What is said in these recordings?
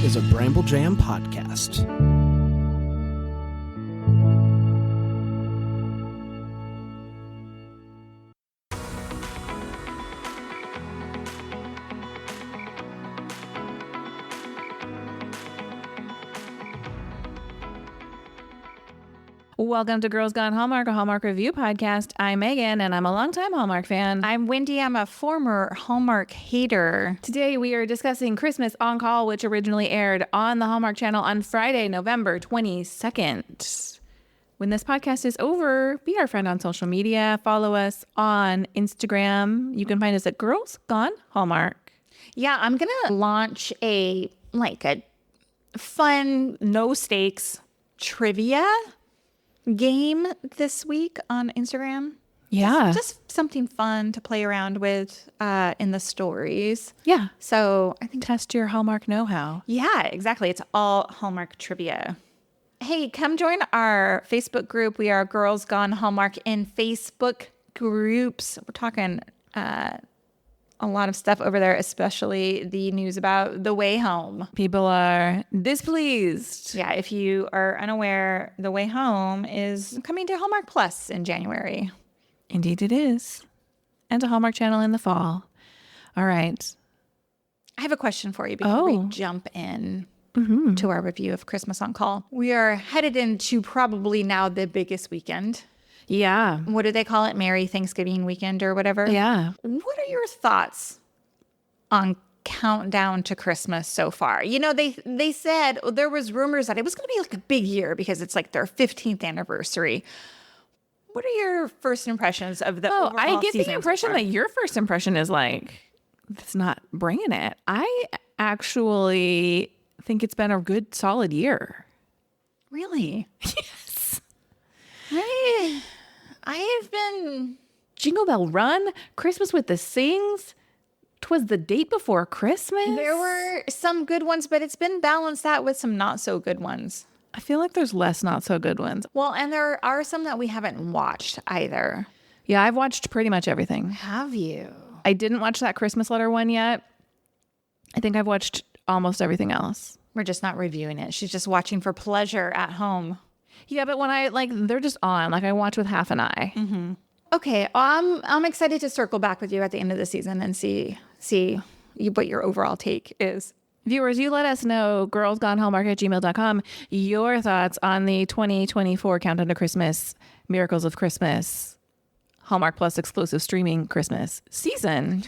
is a Bramble Jam podcast. Welcome to Girls Gone Hallmark, a Hallmark review podcast. I'm Megan, and I'm a longtime Hallmark fan. I'm Wendy. I'm a former Hallmark hater. Today, we are discussing Christmas on Call, which originally aired on the Hallmark Channel on Friday, November 22nd. When this podcast is over, be our friend on social media. Follow us on Instagram. You can find us at Girls Gone Hallmark. Yeah, I'm going to launch a fun, no stakes trivia game this week on Instagram. Yeah. Just something fun to play around with in the stories. Yeah. So I think, Test your Hallmark know-how. yeah, exactly. It's all Hallmark trivia. Hey, come join our Facebook group. We are Girls Gone Hallmark in Facebook groups. We're talking a lot of stuff over there, especially the news about The Way Home. People are displeased. Yeah, if you are unaware, The Way Home is coming to Hallmark Plus in January. Indeed it is. And a Hallmark Channel in the fall. All right. I have a question for you before we jump in to our review of Christmas on Call. We are headed into probably now the biggest weekend. Yeah. What do they call it? Merry Thanksgiving weekend or whatever? Yeah. What are your thoughts on countdown to Christmas so far? You know, they said there was rumors that it was going to be like a big year because it's like their 15th anniversary. What are your first impressions of the overall I get the season impression so far? that your first impression is like, it's not bringing it. I actually think it's been a good, solid year. Really? Yes. I have been... Jingle Bell Run, Christmas with the Sings. 'Twas the date before Christmas. There were some good ones, but it's been balanced out with some not so good ones. I feel like there's less not so good ones. Well, and there are some that we haven't watched either. Yeah, I've watched pretty much everything. Have you? I didn't watch that Christmas letter one yet. I think I've watched almost everything else. We're just not reviewing it. She's just watching for pleasure at home. Yeah, but when they're just on. Like I watch with half an eye. Mm-hmm. Okay, I'm excited to circle back with you at the end of the season and see what your overall take is. Viewers, you let us know, girlsgonehallmark@gmail.com, your thoughts on the 2024 Countdown to Christmas, Miracles of Christmas, Hallmark Plus exclusive streaming Christmas season.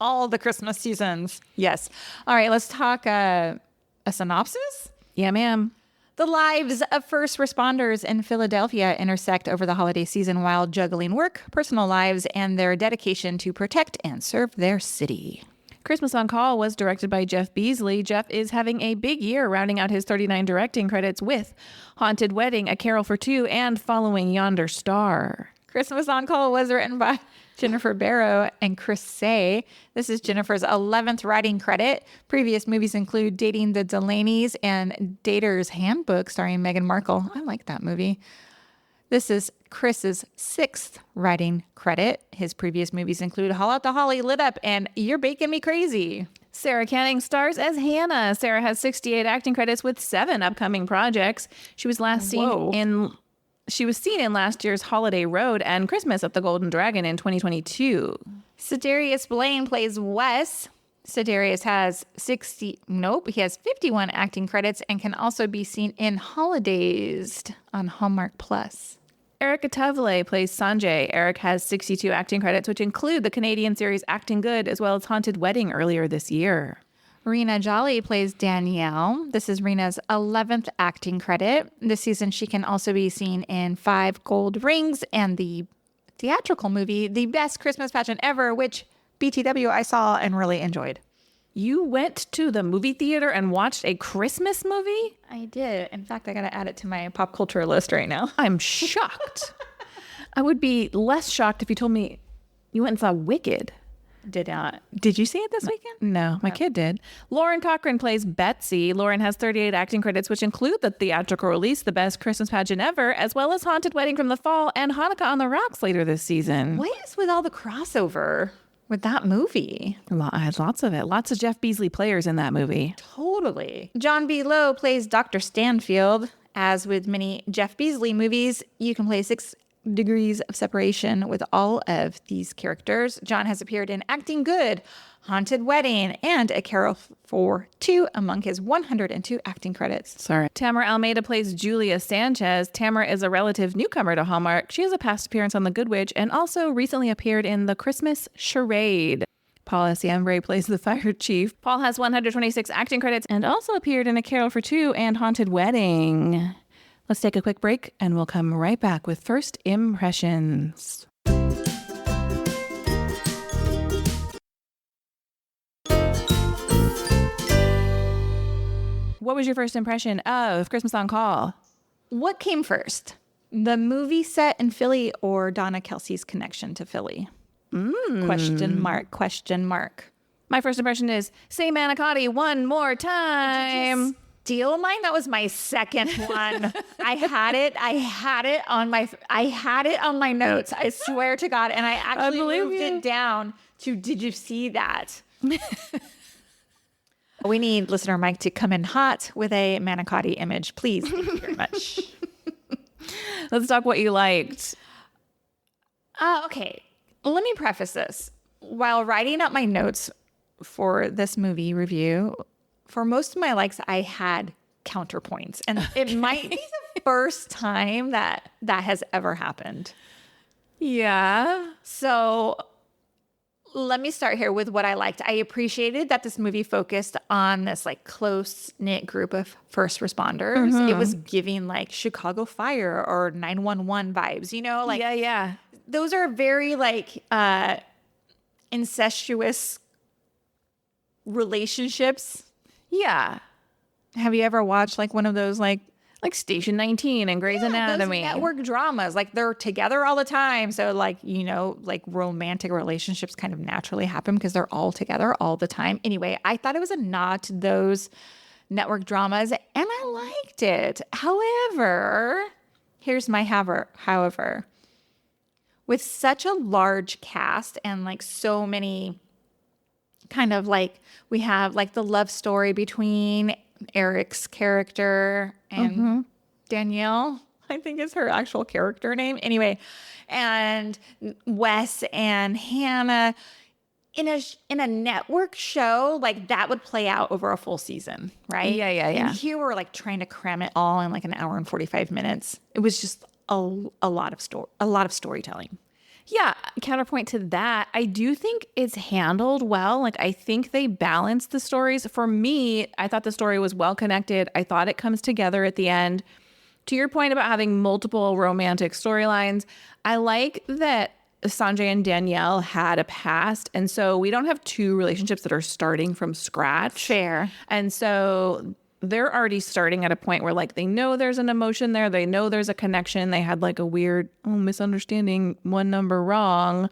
All the Christmas seasons. Yes. All right, let's talk a synopsis. Yeah, ma'am. The lives of first responders in Philadelphia intersect over the holiday season while juggling work, personal lives, and their dedication to protect and serve their city. Christmas on Call was directed by Jeff Beasley. Jeff is having a big year, rounding out his 39 directing credits with Haunted Wedding, A Carol for Two, and Following Yonder Star. Christmas on Call was written by Jennifer Barrow and Chris Say. This is Jennifer's 11th writing credit. Previous movies include Dating the Delaneys and Dater's Handbook, starring Meghan Markle. I like that movie. This is Chris's 6th writing credit. His previous movies include Haul Out the Holly, Lit Up, and You're Baking Me Crazy. Sarah Canning stars as Hannah. Sarah has 68 acting credits with 7 upcoming projects. She was seen in last year's Holiday Road and Christmas at the Golden Dragon in 2022. Sedarius Blaine plays Wes. Sedarius has 51 acting credits and can also be seen in Holidays on Hallmark Plus. Erica Tavle plays Sanjay. Eric has 62 acting credits, which include the Canadian series Acting Good, as well as Haunted Wedding earlier this year. Rena Jolly plays Danielle. This is Rena's 11th acting credit. This season, she can also be seen in 5 Gold Rings and the theatrical movie, The Best Christmas Pageant Ever, which BTW I saw and really enjoyed. You went to the movie theater and watched a Christmas movie? I did. In fact, I got to add it to my pop culture list right now. I'm shocked. I would be less shocked if you told me you went and saw Wicked. Did not. Did you see it this weekend? No, my kid did. Lauren Cochran plays Betsy. Lauren has 38 acting credits, which include the theatrical release, The Best Christmas Pageant Ever, as well as Haunted Wedding from the fall and Hanukkah on the Rocks later this season. What is with all the crossover with that movie. Lots of it. Lots of Jeff Beasley players in that movie. Totally. John B. Lowe plays Dr. Stanfield. As with many Jeff Beasley movies, you can play 6 degrees of separation with all of these characters. John has appeared in Acting Good, Haunted Wedding, and A Carol for Two among his 102 acting credits. Sorry. Tamara Almeida plays Julia Sanchez. Tamara is a relative newcomer to Hallmark. She has a past appearance on The Good Witch and also recently appeared in The Christmas Charade. Paul Essiembre plays the fire chief. Paul has 126 acting credits and also appeared in A Carol for Two and Haunted Wedding. Let's take a quick break and we'll come right back with first impressions. What was your first impression of Christmas on Call? What came first? The movie set in Philly or Donna Kelsey's connection to Philly? Question mark. My first impression is, say manicotti one more time. Steal mine? That was my second one. I had it on my notes. I swear to God. And I actually moved it down to, did you see that? We need listener Mike to come in hot with a manicotti image, please. Thank you very much. Let's talk what you liked. Okay. Let me preface this. While writing up my notes for this movie review, for most of my likes, I had counterpoints. And it might be the first time that has ever happened. Yeah. So let me start here with what I liked. I appreciated that this movie focused on this like close-knit group of first responders. Mm-hmm. It was giving like Chicago Fire or 911 vibes, you know? Like, yeah. Those are very like incestuous relationships. Yeah. Have you ever watched like one of those like Station 19 and Grey's Anatomy? Those network dramas, like they're together all the time. So like, you know, like romantic relationships kind of naturally happen because they're all together all the time. Anyway, I thought it was a nod to those network dramas and I liked it. However, here's my however. With such a large cast and like so many kind of like, we have like the love story between Eric's character and Danielle, I think is her actual character name. Anyway, and Wes and Hannah in a network show, like that would play out over a full season, right? Yeah. And here we're like trying to cram it all in like an hour and 45 minutes. It was just a lot of storytelling. Yeah, counterpoint to that, I do think it's handled well. Like, I think they balance the stories. For me, I thought the story was well connected. I thought it comes together at the end. To your point about having multiple romantic storylines, I like that Sanjay and Danielle had a past. And so we don't have two relationships that are starting from scratch. Fair. And so they're already starting at a point where like they know there's an emotion there. They know there's a connection. They had like a weird misunderstanding, one number wrong.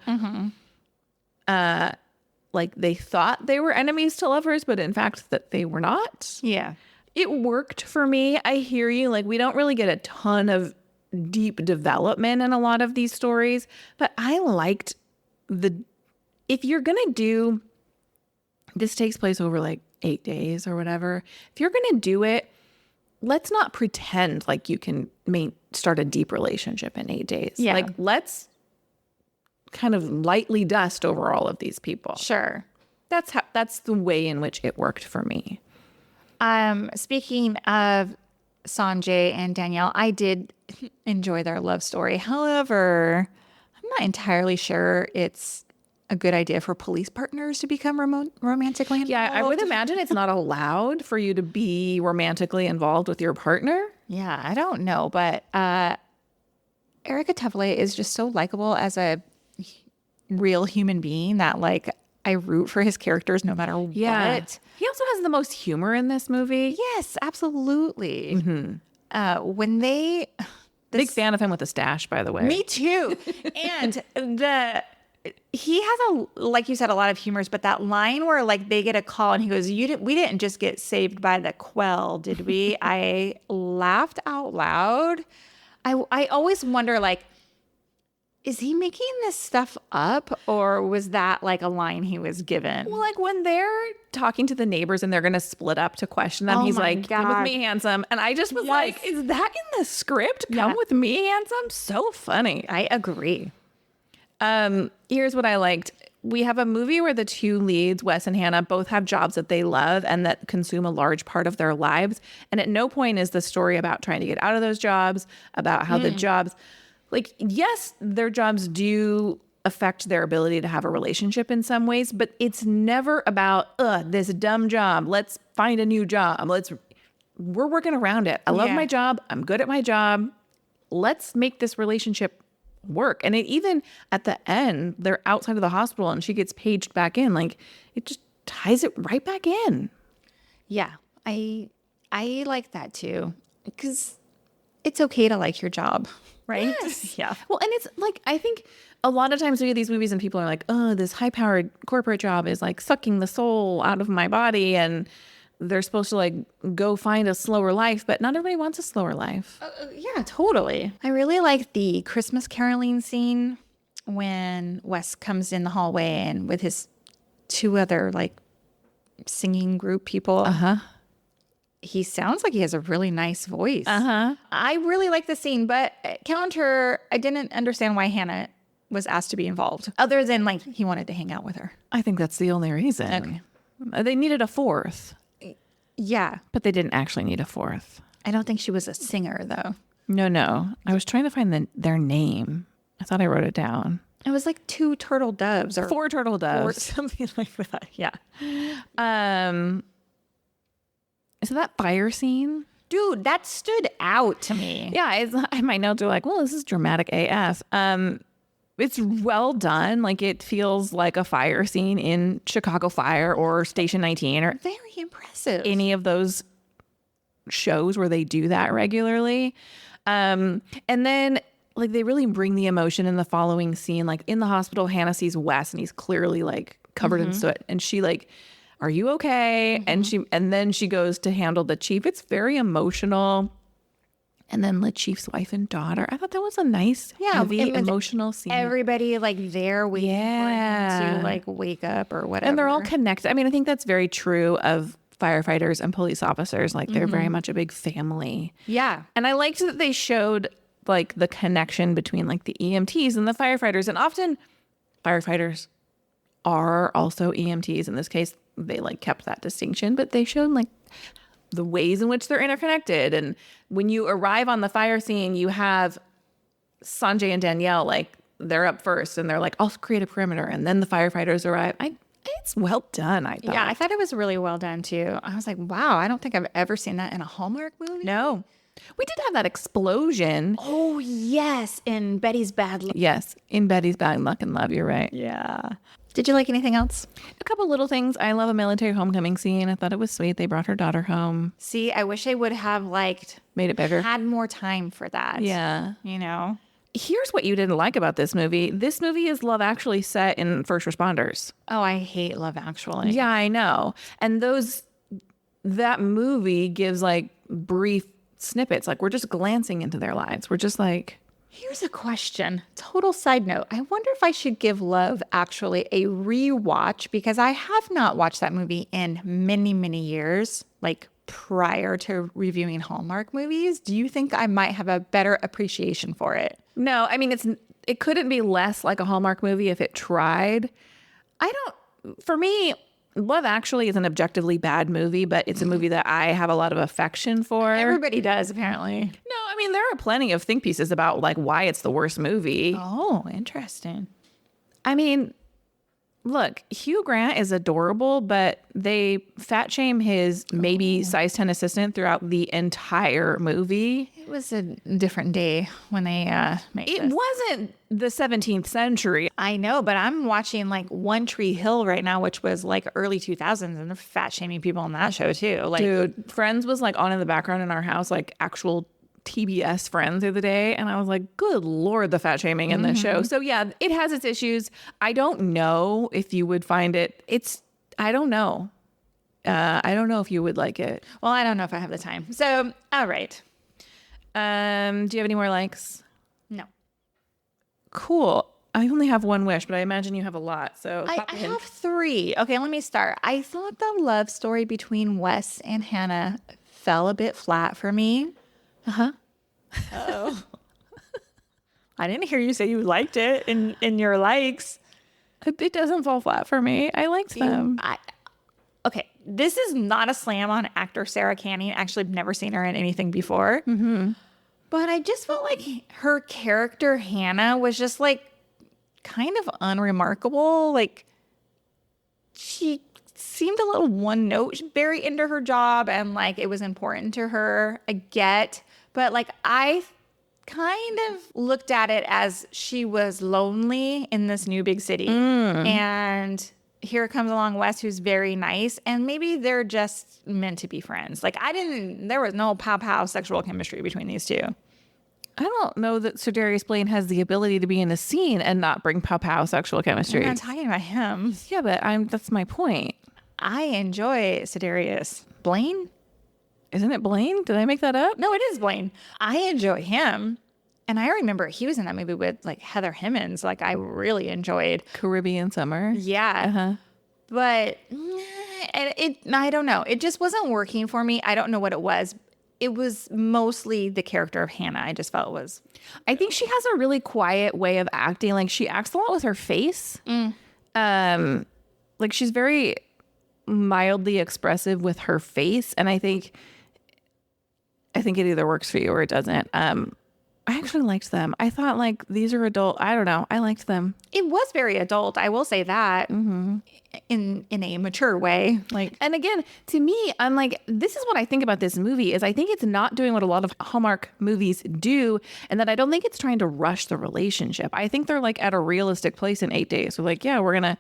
Like they thought they were enemies to lovers, but in fact that they were not. Yeah. It worked for me. I hear you. Like we don't really get a ton of deep development in a lot of these stories, but I liked if you're going to do, this takes place over like 8 days or whatever. If you're going to do it, let's not pretend like you can start a deep relationship in 8 days. Yeah. Like let's kind of lightly dust over all of these people. Sure. That's the way in which it worked for me. Speaking of Sanjay and Danielle, I did enjoy their love story. However, I'm not entirely sure it's a good idea for police partners to become romantically involved. Yeah, I would imagine it's not allowed for you to be romantically involved with your partner. Yeah, I don't know, but Erica Tevele is just so likable as a real human being that like I root for his characters no matter what. He also has the most humor in this movie. Yes, absolutely. When Big fan of him with a stash, by the way. Me too. And he has like you said, a lot of humors, but that line where like they get a call and he goes, we didn't just get saved by the quell, did we? I laughed out loud. I always wonder, like, Is he making this stuff up, or was that like a line he was given? Well, like when they're talking to the neighbors and they're going to split up to question them, Oh he's my like, "Come with God. me, handsome." And I just was Yes. like, is that in the script? Come Yeah. with me, handsome? So funny. I agree. Here's what I liked. We have a movie where the two leads, Wes and Hannah, both have jobs that they love and that consume a large part of their lives. And at no point is the story about trying to get out of those jobs, about how the jobs, like, yes, their jobs do affect their ability to have a relationship in some ways, but it's never about, this dumb job. Let's find a new job. We're working around it. I love Yeah. my job. I'm good at my job. Let's make this relationship work. And it even at the end, they're outside of the hospital and she gets paged back in. Like, it just ties it right back in. Yeah, I like that too, because it's okay to like your job, right? Yes. Yeah. Well, and it's like, I think a lot of times we get these movies and people are like, oh, this high powered corporate job is like sucking the soul out of my body. And they're supposed to like go find a slower life, but not everybody wants a slower life. Yeah, totally. I really like the Christmas caroling scene when Wes comes in the hallway and with his two other like singing group people. He sounds like he has a really nice voice. I really like the scene, but counter, I didn't understand why Hannah was asked to be involved, other than like he wanted to hang out with her. I think that's the only reason. Okay. They needed a fourth, Yeah, but they didn't actually need a fourth. I don't think she was a singer though. No. I was trying to find their name. I thought I wrote it down. It was like two turtle doves or 4 turtle or doves. something like that. Yeah. So that fire scene. Dude, that stood out to me. Yeah, my notes are like, well, this is dramatic AF. It's well done. Like, it feels like a fire scene in Chicago Fire or Station 19 or Very impressive. any of those shows where they do that regularly. And then like they really bring the emotion in the following scene. Like in the hospital, Hannah sees Wes and he's clearly like covered in soot. And she like, are you okay? And then she goes to handle the chief. It's very emotional. And then the chief's wife and daughter. I thought that was a nice, heavy, it was emotional scene. Everybody like there waiting for Yeah. him to like wake up or whatever. And they're all connected. I mean, I think that's very true of firefighters and police officers. Like they're very much a big family. Yeah. And I liked that they showed like the connection between like the EMTs and the firefighters. And often firefighters are also EMTs. In this case, they like kept that distinction, but they showed like the ways in which they're interconnected. And when you arrive on the fire scene, you have Sanjay and Danielle, like they're up first and they're like, I'll create a perimeter. And then the firefighters arrive. It's well done, I thought. Yeah, I thought it was really well done too. I was like, wow, I don't think I've ever seen that in a Hallmark movie. No. We did have that explosion. Oh, yes. In Betty's Bad Luck. Yes, in Betty's Bad Luck and Love, you're right. Yeah. Did you like anything else? A couple little things. I love a military homecoming scene. I thought it was sweet. They brought her daughter home, See, I wish I would have liked made it bigger. had more time for that. Yeah. You know? Here's what you didn't like about this movie. This movie is Love Actually set in first responders. Oh, I hate Love Actually. Yeah, I know. And that movie gives like brief snippets. Like we're just glancing into their lives. We're just like, Here's a question. Total side note. I wonder if I should give Love Actually a rewatch because I have not watched that movie in many, many years, like prior to reviewing Hallmark movies. Do you think I might have a better appreciation for it? no, I mean, it couldn't be less like a Hallmark movie if it tried. For me, Love Actually is an objectively bad movie, but it's a movie that I have a lot of affection for. Everybody does, apparently. No, I mean, there are plenty of think pieces about like why it's the worst movie. Oh, interesting. I mean, look, Hugh Grant is adorable, but they fat shame his maybe size 10 assistant throughout the entire movie. It was a different day when they made It this. wasn't the 17th century. I know, but I'm watching like One Tree Hill right now, which was like early 2000s, and they're fat shaming people on that show too. Like, Dude, Friends was like on in the background in our house, like actual TBS Friends the other day. And I was like, good Lord, the fat shaming in this show. So yeah, it has its issues. I don't know if you would find it. I don't know. I don't know if you would like it. well, I don't know if I have the time. So, all right. Do you have any more likes? No. Cool. I only have one wish, but I imagine you have a lot. So I have 3. Okay, let me start. I thought the love story between Wes and Hannah fell a bit flat for me. Uh-huh. Oh. I didn't hear you say you liked it in your likes. It doesn't fall flat for me. I liked them. Okay, this is not a slam on actor Sarah Canning. Actually, I've never seen her in anything before. Mm-hmm. But I just felt like her character, Hannah, was just like kind of unremarkable. Like, she seemed a little one note, very into her job, and like it was important to her. I get, but like I kind of looked at it as she was lonely in this new big city. And here comes along Wes, who's very nice, and maybe they're just meant to be friends. Like there was no pow sexual chemistry between these two. I don't know that Sir Darius Blaine has the ability to be in a scene and not bring pow sexual chemistry. I'm not talking about him. Yeah, but that's my point. I enjoy Sidarius Blaine. Isn't it Blaine? Did I make that up? No, it is Blaine. I enjoy him. And I remember he was in that movie with like Heather Hemmings. Like I really enjoyed. Caribbean Summer. Yeah. Uh-huh. But I don't know. It just wasn't working for me. I don't know what it was. It was mostly the character of Hannah. I just felt was. I think she has a really quiet way of acting. Like she acts a lot with her face. Like she's very mildly expressive with her face, and I think it either works for you or it doesn't. I actually liked them. I thought like these are adult. I don't know. I liked them. It was very adult. I will say that in a mature way. Like, and again, to me, I'm like, this is what I think about this movie is I think it's not doing what a lot of Hallmark movies do, and that I don't think it's trying to rush the relationship. I think they're like at a realistic place in 8 days. So like, yeah, we're gonna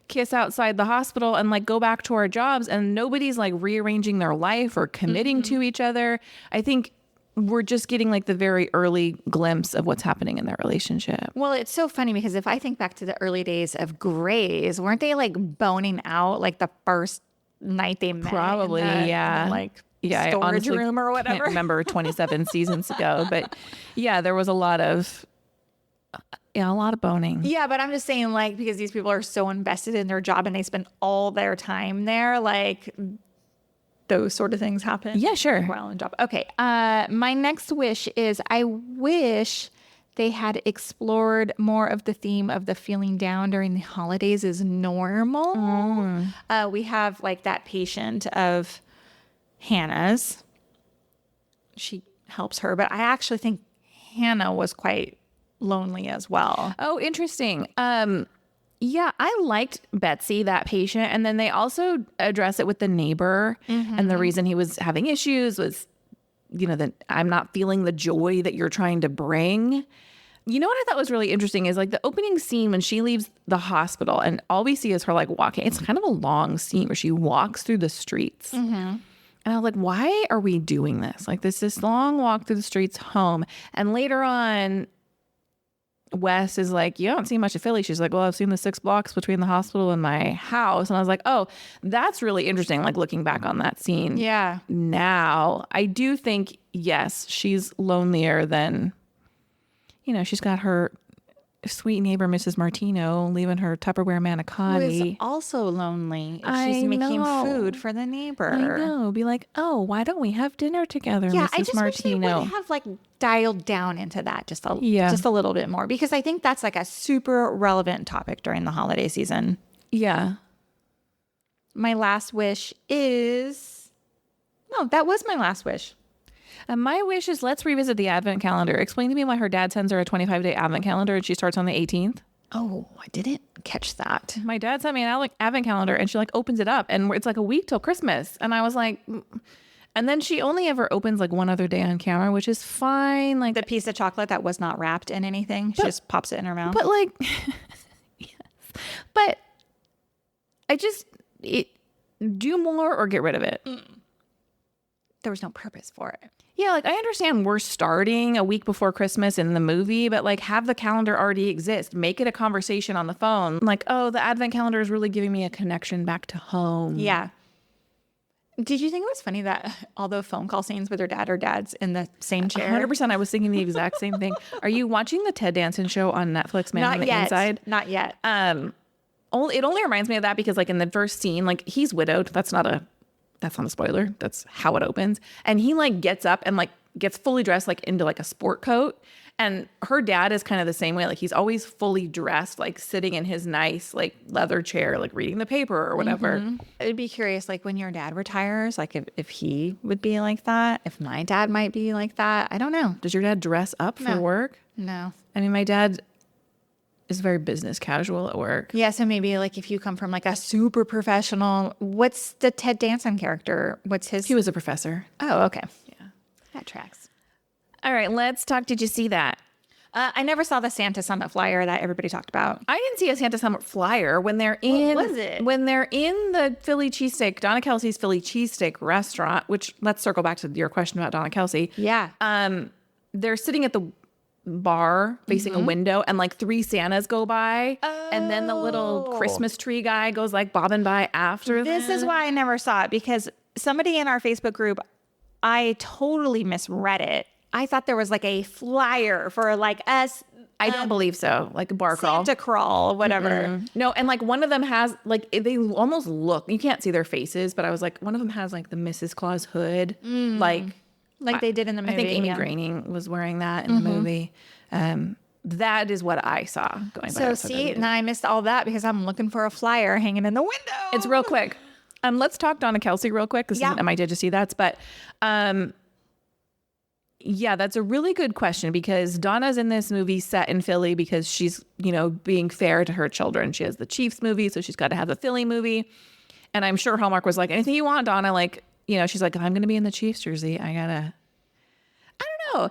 kiss outside the hospital and like go back to our jobs, and nobody's like rearranging their life or committing to each other. I think we're just getting like the very early glimpse of what's happening in their relationship. Well, it's so funny because if I think back to the early days of Grey's, weren't they like boning out like the first night they met? Probably, yeah. Storage I honestly room or whatever. Can't remember 27 seasons ago, but yeah, there was a lot of boning. Yeah, but I'm just saying like because these people are so invested in their job and they spend all their time there, like those sort of things happen. Yeah, sure. While in job. Okay. My next wish is I wish they had explored more of the theme of the feeling down during the holidays is normal. We have like that patient of Hannah's. She helps her, but I actually think Hannah was quite lonely as well. Oh, interesting. Yeah, I liked Betsy, that patient. And then they also address it with the neighbor. And the reason he was having issues was, that I'm not feeling the joy that you're trying to bring. You know what I thought was really interesting is like the opening scene when she leaves the hospital and all we see is her like walking. It's kind of a long scene where she walks through the streets. And I was like, why are we doing this? Like this long walk through the streets home. And later on, Wes is like, you don't see much of Philly. She's like, well, I've seen the 6 blocks between the hospital and my house. And I was like, oh, that's really interesting. Like looking back on that scene. Yeah. Now, I do think, yes, she's lonelier than, she's got her sweet neighbor, Mrs. Martino, leaving her Tupperware manicotti. Who is also lonely. I She's making know. food for the neighbor. I know. Be like, oh, why don't we have dinner together, Yeah, Mrs. I just wish they Martino? would have like dialed down into that just a little bit more because I think that's like a super relevant topic during the holiday season. Yeah. My last wish is that was my last wish. And my wish is let's revisit the advent calendar. Explain to me why her dad sends her a 25-day advent calendar and she starts on the 18th. Oh, I didn't catch that. My dad sent me an advent calendar and she like opens it up and it's like a week till Christmas. And I was like, and then she only ever opens like one other day on camera, which is fine. Like The piece of chocolate that was not wrapped in anything. She just pops it in her mouth. But like, yes. But do more or get rid of it. There was no purpose for it. Yeah, like I understand we're starting a week before Christmas in the movie, but like have the calendar already exist. Make it a conversation on the phone. Like, oh, the advent calendar is really giving me a connection back to home. Yeah. Did you think it was funny that all the phone call scenes with her dad are dads in the same chair? 100%. I was thinking the exact same thing. Are you watching the Ted Danson show on Netflix, Man on the Inside? Not yet. It only reminds me of that because like in the first scene, like he's widowed. That's not a spoiler. That's how it opens. And he like gets up and like gets fully dressed like into like a sport coat. And her dad is kind of the same way. Like he's always fully dressed, like sitting in his nice like leather chair, like reading the paper or whatever. I'd be curious, like when your dad retires, like if he would be like that, if my dad might be like that. I don't know. Does your dad dress up for work? No. I mean, my dad is very business casual at work. Yeah, so maybe like if you come from like a super professional, what's the Ted Danson character? What's his? He was a professor. Oh, okay. Yeah. That tracks. All right, let's talk. Did you see that? I never saw the Santa Summit flyer that everybody talked about. I didn't see a Santa Summit flyer when they're in. What was it? When they're in the Philly cheesesteak, Donna Kelsey's Philly cheesesteak restaurant. Which let's circle back to your question about Donna Kelsey. Yeah. They're sitting at the bar facing a window, and like 3 Santas go by, and then the little Christmas tree guy goes like bobbing by after. This is why I never saw it, because somebody in our Facebook group, I totally misread it. I thought there was like a flyer for like us. I don't believe so. Like a bar crawl. Santa crawl, whatever. No, and like one of them has like they almost look. You can't see their faces, but I was like, one of them has like the Mrs. Claus hood, like Like they did in the movie. I think Amy Groening was wearing that in the movie. That is what I saw going by. So see, and I missed all that because I'm looking for a flyer hanging in the window. It's real quick. Let's talk Donna Kelsey real quick. This isn't my Did You See That's, but yeah, that's a really good question because Donna's in this movie set in Philly because she's, you know, being fair to her children. She has the Chiefs movie, so she's got to have the Philly movie. And I'm sure Hallmark was like, anything you want, Donna. Like, you know, she's like, if I'm going to be in the Chiefs jersey, I don't know.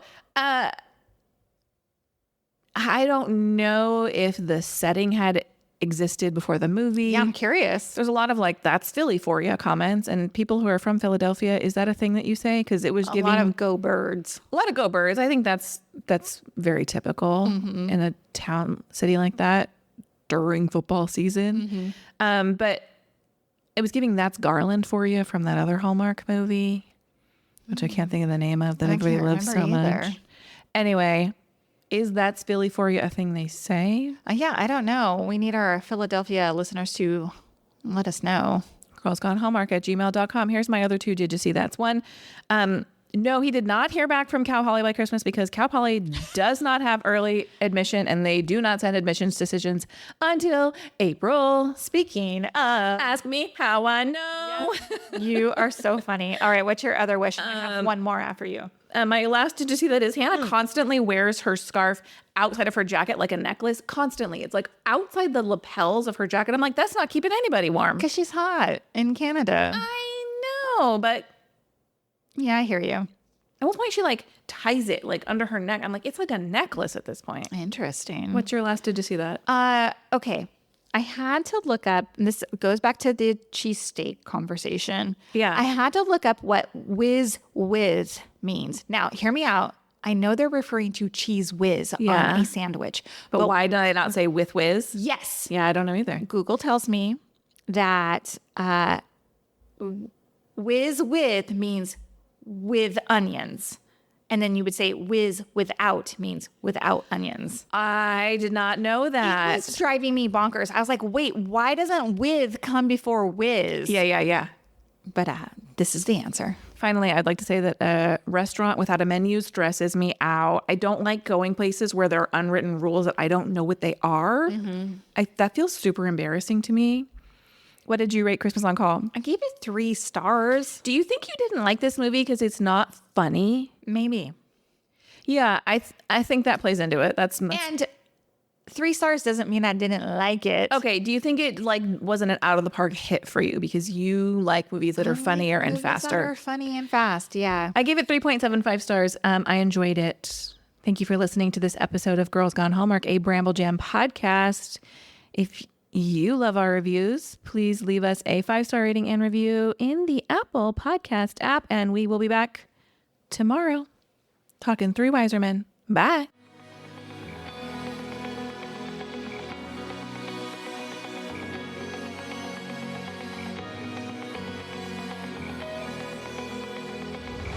I don't know if the setting had existed before the movie. Yeah, I'm curious. There's a lot of like, that's Philly for you comments, and people who are from Philadelphia, is that a thing that you say? Because it was giving a lot of go birds. A lot of go birds. I think that's very typical in a city like that during football season. But it was giving That's Garland for you from that other Hallmark movie, which I can't think of the name of that everybody loves so much. Anyway, is That's Philly for you a thing they say? Yeah, I don't know. We need our Philadelphia listeners to let us know. girlsgonehallmark@gmail.com. Here's my other 2 Did You See That's. One, no, he did not hear back from Cal Poly by Christmas because Cal Poly does not have early admission and they do not send admissions decisions until April. Speaking of, Ask me how I know. you are so funny. All right, what's your other wish? I have one more after you. My last Did You See That is Hannah constantly wears her scarf outside of her jacket like a necklace. Constantly. It's like outside the lapels of her jacket. I'm like, that's not keeping anybody warm. Because she's hot in Canada. I know, but yeah, I hear you. at one point she like ties it like under her neck. I'm like, it's like a necklace at this point. Interesting. What's your last Did You See That? Okay. I had to look up, and this goes back to the cheesesteak conversation. Yeah. I had to look up what whiz whiz means. Now, hear me out. I know they're referring to cheese whiz on a sandwich. But why did I not say with whiz? Yes. Yeah, I don't know either. Google tells me that whiz with means with onions. And then you would say whiz without means without onions. I did not know that. It was driving me bonkers. I was like, wait, why doesn't with come before whiz? Yeah. But this is the answer. Finally, I'd like to say that a restaurant without a menu stresses me out. I don't like going places where there are unwritten rules that I don't know what they are. That feels super embarrassing to me. What did you rate Christmas on Call? I gave it 3 stars. Do you think you didn't like this movie because it's not funny? Maybe. Yeah, I think that plays into it. And 3 stars doesn't mean I didn't like it. Okay, do you think it like wasn't an out of the park hit for you because you like movies that are funnier and faster? That are funny and fast, yeah. I gave it 3.75 stars. I enjoyed it. Thank you for listening to this episode of Girls Gone Hallmark, a Bramble Jam podcast. If you love our reviews, please leave us a 5-star rating and review in the Apple Podcast app, and we will be back tomorrow talking 3 Wiser Men. Bye.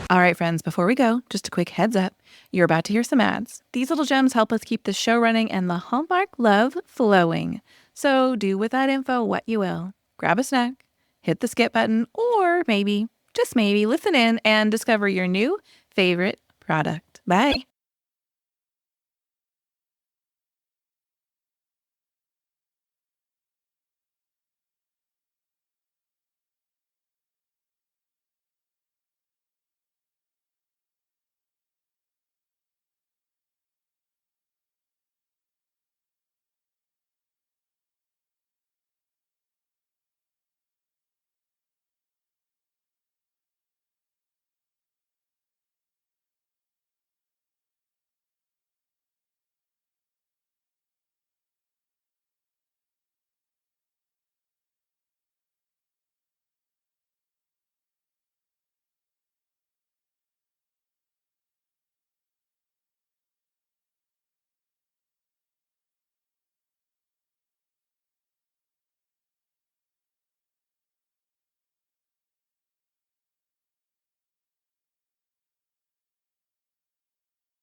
All right, friends, before we go, just a quick heads up. You're about to hear some ads. These little gems help us keep the show running and the Hallmark love flowing. So do with that info what you will. Grab a snack, hit the skip button, or maybe, just maybe, listen in and discover your new favorite product. Bye.